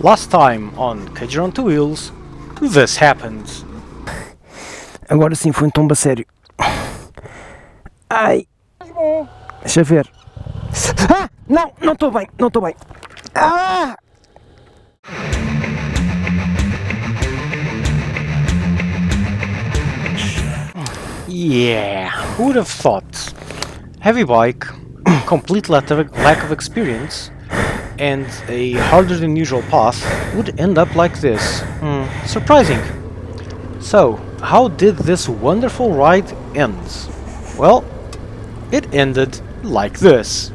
Last time on Cage on Two Wheels, this happened. Agora sim foi um tombo a sério. Ai! Deixa eu ver. Ah! Não estou bem, não estou bem. Ah! Yeah, who would have thought? Heavy bike, complete lack of experience, and a harder than usual path would end up like this. Surprising. So, how did this wonderful ride end? Well, it ended like this.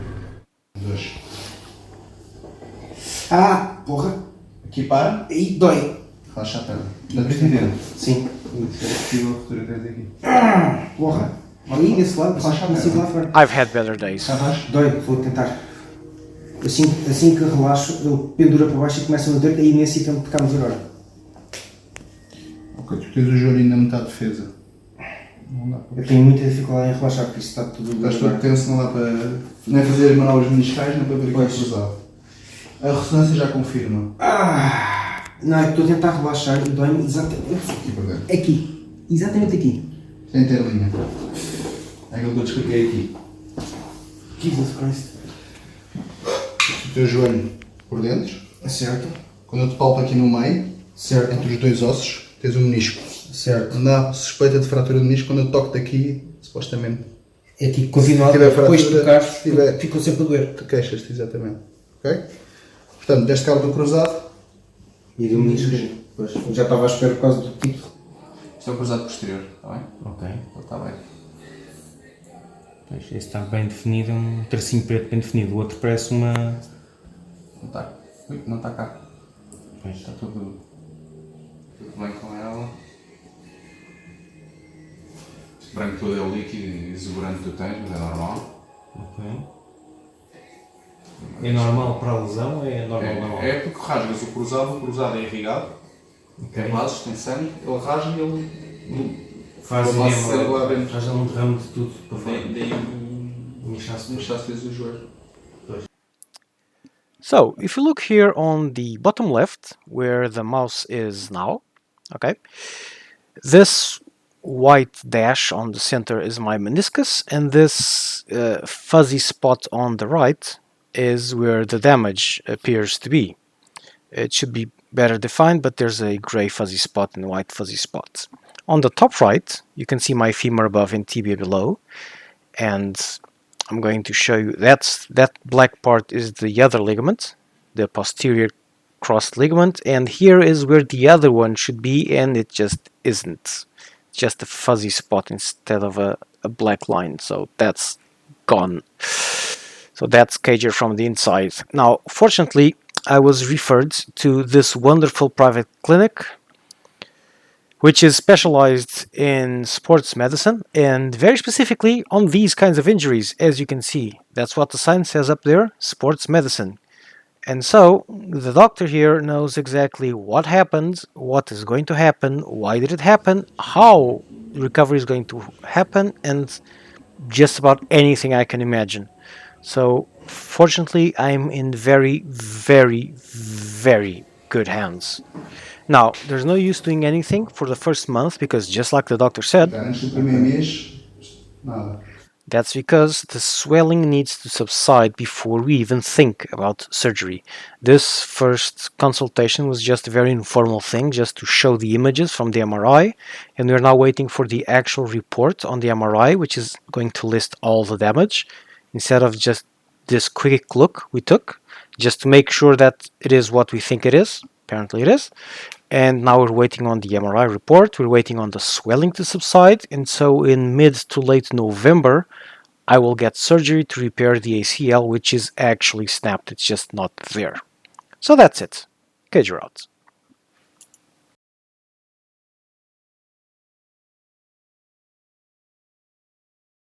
Ah! Porra! Aqui para. Ih, dói! Relaxa a perna. Da presidente. Sim. Se é possível, a fotografia aqui. Porra! Aí, desse lado, consigo lá fora. I've had better days. Dói, vou tentar. Assim que relaxo, ele pendura para baixo e começa a doer, aí nesse sítio onde tocámos agora. Ok, tu tens o joelho na metade de defesa. Não dá para. Eu tenho muita dificuldade em relaxar, porque isso está tudo... Estás todo tenso, não dá para. Nem fazer manobras meniscais, nem para ver aquilo cruzado. A ressonância já confirma. Não, eu estou a tentar relaxar e dói-me exatamente Aqui para dentro. aqui. Exatamente aqui. Sem ter linha. É aquilo que eu te expliquei aqui. Jesus Christ. O teu joelho por dentro. Certo. Quando eu te palpo aqui no meio, Certo. entre os dois ossos, tens o menisco. Certo. Quando há suspeita de fratura do menisco, quando eu toco daqui, supostamente. É tipo, continuar, Se tiver depois de fratura, tocar, se tiver- ficou sempre a doer. Tu queixas-te, exatamente. Ok? Portanto, deste cabo do cruzado. E do menisco, pois, já estava à espera por causa do título. Isto é o cruzado posterior, está bem? Ok. Está bem. Pois, esse está bem definido, é um tracinho preto bem definido. O outro parece uma... Não está. Ui, não está cá. Pois. Está tudo bem com ela. Este branco todo é o líquido e exuberante que tu tens, mas é normal. Ok. É normal para a lesão ou é normal? É porque rasgas o cruzado é irrigado. Ok. Tem vasos, tem sangue, ele rasga e ele Faz Ele vai ser lá dentro. faz um derrame de tudo para fora. daí Um inchaço. fez o joelho. So, if you look here on the bottom left, where the mouse is now, okay, this white dash on the center is my meniscus, and this fuzzy spot on the right is where the damage appears to be. It should be better defined, but there's a gray fuzzy spot and white fuzzy spot. On the top right, you can see my femur above and tibia below, and I'm going to show you that black part is the other ligament, the posterior crossed ligament, and here is where the other one should be, and it just isn't. It's just a fuzzy spot instead of a black line, so that's gone. So that's Cager from the inside. Now, fortunately, I was referred to this wonderful private clinic, which is specialized in sports medicine and very specifically on these kinds of injuries, as you can see. That's what the sign says up there, sports medicine. And so the doctor here knows exactly what happened, what is going to happen, why did it happen, how recovery is going to happen, and just about anything I can imagine. So fortunately, I'm in very, very, very good hands. Now, there's no use doing anything for the first month because, just like the doctor said, Antes do primeiro mês, nada. that's because the swelling needs to subside before we even think about surgery. This first consultation was just a very informal thing, just to show the images from the MRI, and we're now waiting for the actual report on the MRI, which is going to list all the damage, instead of just this quick look we took, just to make sure that it is what we think it is. Apparently it is. And now we're waiting on the MRI report, we're waiting on the swelling to subside, and so in mid to late November I will get surgery to repair the ACL, which is actually snapped, it's just not there. So that's it. Cage out.